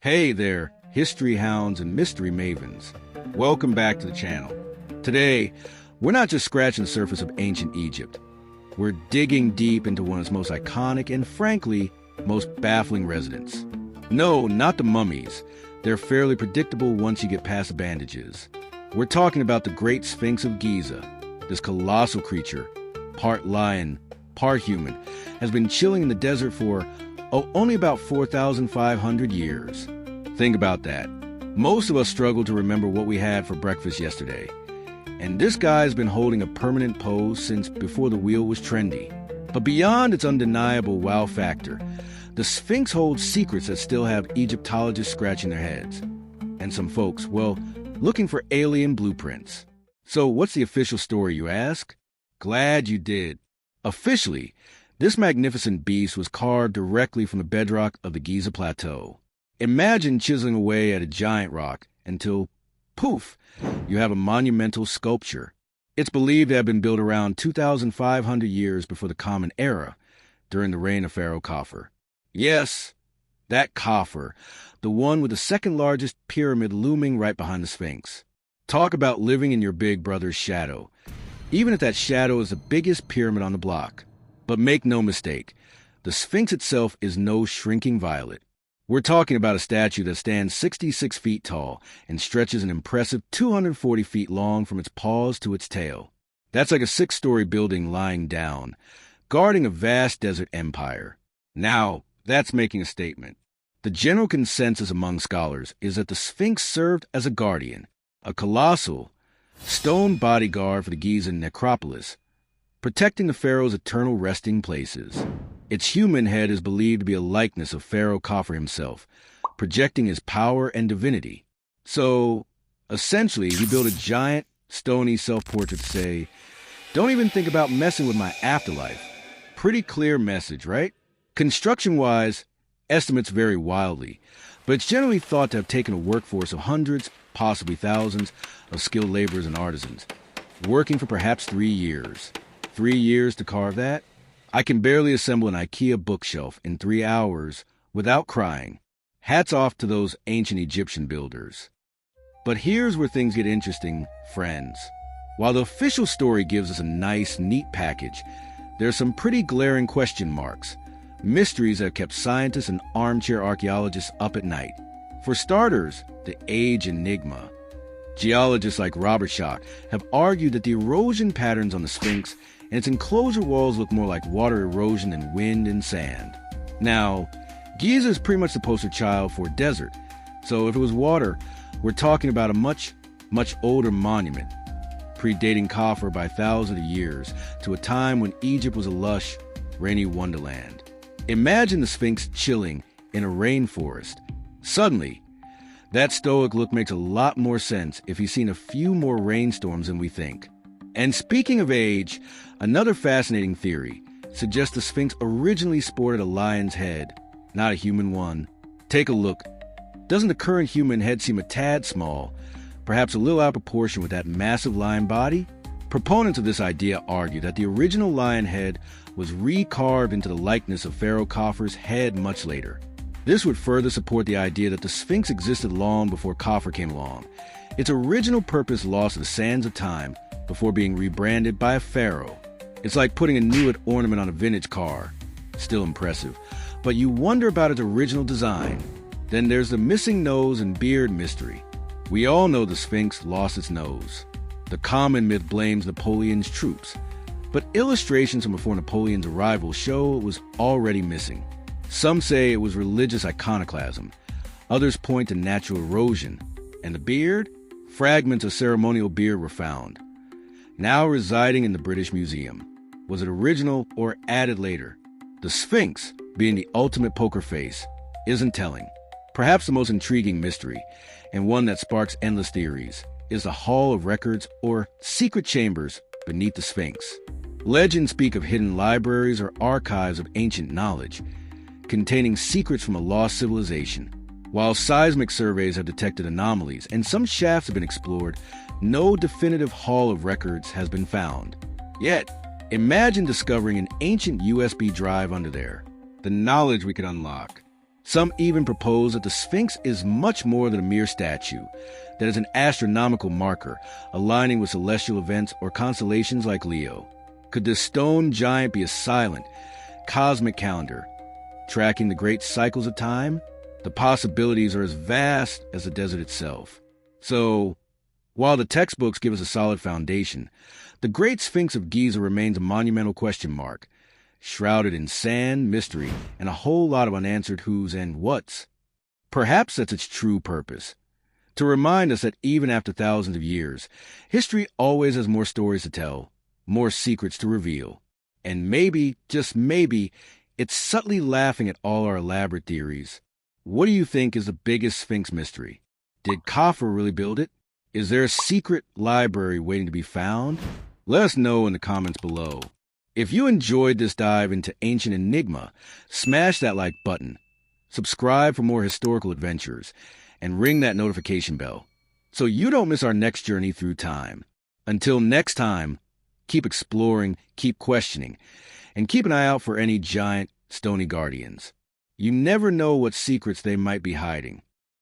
Hey there, history hounds and mystery mavens. Welcome back to the channel. Today, we're not just scratching the surface of ancient Egypt. We're digging deep into one of its most iconic and, frankly, most baffling residents. No, not the mummies. They're fairly predictable once you get past the bandages. We're talking about the Great Sphinx of Giza. This colossal creature, part lion, part human, has been chilling in the desert for, only about 4,500 years. Think about that. Most of us struggle to remember what we had for breakfast yesterday. And this guy's been holding a permanent pose since before the wheel was trendy. But beyond its undeniable wow factor, the Sphinx holds secrets that still have Egyptologists scratching their heads. And some folks, well, looking for alien blueprints. So what's the official story, you ask? Glad you did. Officially, this magnificent beast was carved directly from the bedrock of the Giza Plateau. Imagine chiseling away at a giant rock until, poof, you have a monumental sculpture. It's believed to have been built around 2,500 years before the Common Era, during the reign of Pharaoh Khafre. Yes, that Khafre, the one with the second largest pyramid looming right behind the Sphinx. Talk about living in your big brother's shadow, even if that shadow is the biggest pyramid on the block. But make no mistake, the Sphinx itself is no shrinking violet. We're talking about a statue that stands 66 feet tall and stretches an impressive 240 feet long from its paws to its tail. That's like a 6-story building lying down, guarding a vast desert empire. Now, that's making a statement. The general consensus among scholars is that the Sphinx served as a guardian, a colossal, stone bodyguard for the Gizan necropolis, protecting the pharaoh's eternal resting places. Its human head is believed to be a likeness of Pharaoh Khafre himself, projecting his power and divinity. So, essentially, he built a giant, stony self-portrait to say, "Don't even think about messing with my afterlife." Pretty clear message, right? Construction-wise, estimates vary wildly, but it's generally thought to have taken a workforce of hundreds, possibly thousands, of skilled laborers and artisans, working for perhaps 3 years. 3 years to carve that? I can barely assemble an IKEA bookshelf in 3 hours without crying. Hats off to those ancient Egyptian builders. But here's where things get interesting, friends. While the official story gives us a nice, neat package, there's some pretty glaring question marks. Mysteries that have kept scientists and armchair archaeologists up at night. For starters, the age enigma. Geologists like Robert Schoch have argued that the erosion patterns on the Sphinx and its enclosure walls look more like water erosion than wind and sand. Now, Giza is pretty much the poster child for desert, so if it was water, we're talking about a much, much older monument, predating Khafre by thousands of years to a time when Egypt was a lush, rainy wonderland. Imagine the Sphinx chilling in a rainforest. Suddenly, that stoic look makes a lot more sense if you've seen a few more rainstorms than we think. And speaking of age, another fascinating theory suggests the Sphinx originally sported a lion's head, not a human one. Take a look. Doesn't the current human head seem a tad small, perhaps a little out of proportion with that massive lion body? Proponents of this idea argue that the original lion head was recarved into the likeness of Pharaoh Khafre's head much later. This would further support the idea that the Sphinx existed long before Khafre came along, its original purpose lost to the sands of time before being rebranded by a pharaoh. It's like putting a new ornament on a vintage car. Still impressive. But you wonder about its original design. Then there's the missing nose and beard mystery. We all know the Sphinx lost its nose. The common myth blames Napoleon's troops, but illustrations from before Napoleon's arrival show it was already missing. Some say it was religious iconoclasm. Others point to natural erosion. And the beard? Fragments of ceremonial beard were found, now residing in the British Museum. Was it original or added later? The Sphinx, being the ultimate poker face, isn't telling. Perhaps the most intriguing mystery, and one that sparks endless theories, is the Hall of Records or secret chambers beneath the Sphinx. Legends speak of hidden libraries or archives of ancient knowledge, containing secrets from a lost civilization. While seismic surveys have detected anomalies and some shafts have been explored, no definitive Hall of Records has been found. Yet, imagine discovering an ancient USB drive under there. The knowledge we could unlock. Some even propose that the Sphinx is much more than a mere statue, that is an astronomical marker, aligning with celestial events or constellations like Leo. Could this stone giant be a silent, cosmic calendar, tracking the great cycles of time? The possibilities are as vast as the desert itself. So, while the textbooks give us a solid foundation, the Great Sphinx of Giza remains a monumental question mark, shrouded in sand, mystery, and a whole lot of unanswered whos and whats. Perhaps that's its true purpose, to remind us that even after thousands of years, history always has more stories to tell, more secrets to reveal. And maybe, just maybe, it's subtly laughing at all our elaborate theories. What do you think is the biggest Sphinx mystery? Did Khafre really build it? Is there a secret library waiting to be found? Let us know in the comments below. If you enjoyed this dive into ancient enigma, smash that like button, subscribe for more historical adventures, and ring that notification bell so you don't miss our next journey through time. Until next time, keep exploring, keep questioning, and keep an eye out for any giant, stony guardians. You never know what secrets they might be hiding.